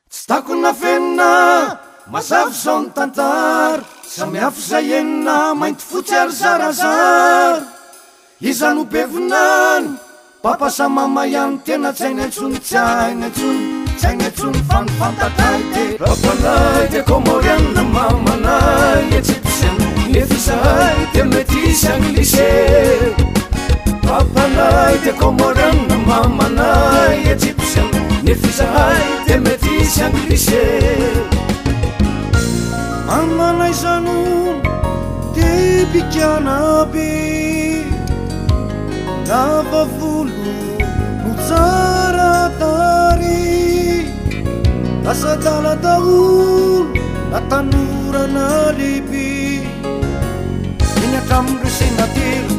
Stako na fenina mazavo zao ny tantara samihafa zay enina mainty fotsy ary zarazara iza no bevinany papasa mama ihany tena tsy hainy antsony tsy hainy antsony tsy hainy antsony fanofantatay te papanay de komoriana mamanay etsipisiany nefizahay de mety isy anglisé papanay de komoriana mamanay etsipisiany nefizahay de mety isy anglisé mamanay zano de bikana be lava volo no tsara tary asadala daolo atanora lehibe iny atramindro senatera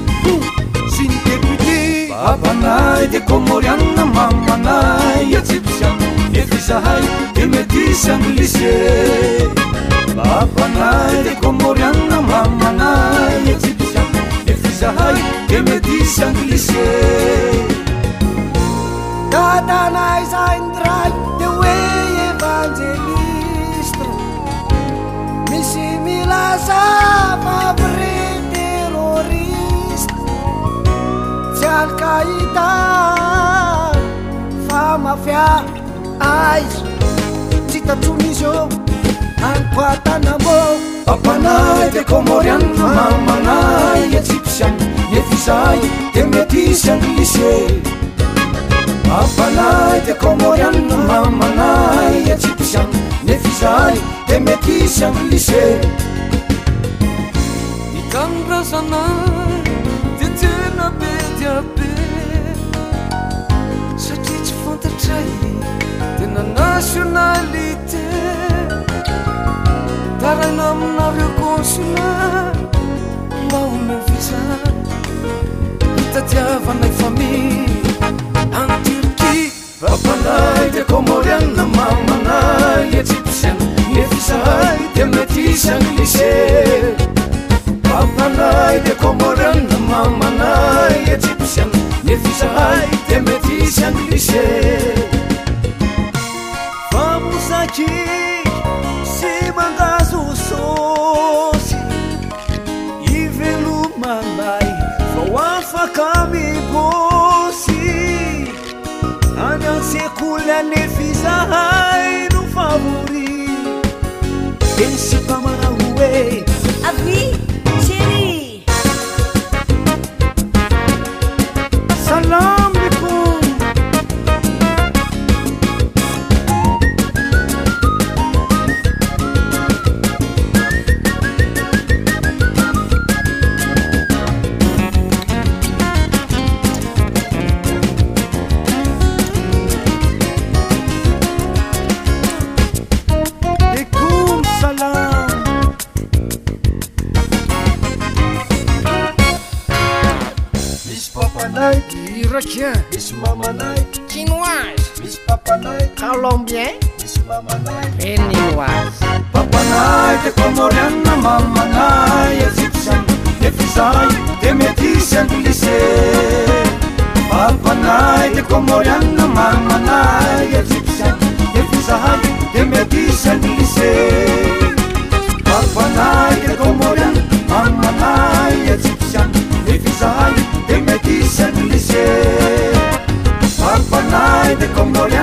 sy ny député papanay de komoriana mamanay etsipisiany nefizahay de mety isy anglisé papanay de komoriana mamanay etsipisiany nefizahay de mety isy anglisé dadanay zaindray de hoe evangeliste misy milaza favre terroriste tsy alkaïda fa mafia aizo tsy tatrony izy eo ankoatanamo papanay de komoriana mamanay etsipisiany nefizahay de mety isy anglisé papanay de komoriana mamanay etsipisiany nefizahay de mety isy anglisé itanrazanay de tena be diabe satria tsy fantatray tena nationalité taraina aminareo consulat mba ome visa hitatiavanay famille any Turquie papanay de komoriana mamanay etsipisiany nefizahay de mety isy anglisé papanay de komoriana mamanay etsipisiany nefizahay de mety isy anglisé famosaky sy mangazo sosy ivelomanay vao afaka mibosy any ansekoly anefizahay no favori ensy pamarahoe Avi, chérie. salam alaikum alaikum salam misy papanay irakien misy mamanay Chinoise. misy papanay Colombien. misy mamanay Béninoise. papanay de komoriana mamanay etsipisiany nefizahay de mety isy anglisé papanay de komoriana mamanay etsipisiany nefizahay de mety isy anglisé papanay de komoriana mamanay etsipisiany nefizahay de mety isy anglisé papanay de komoriana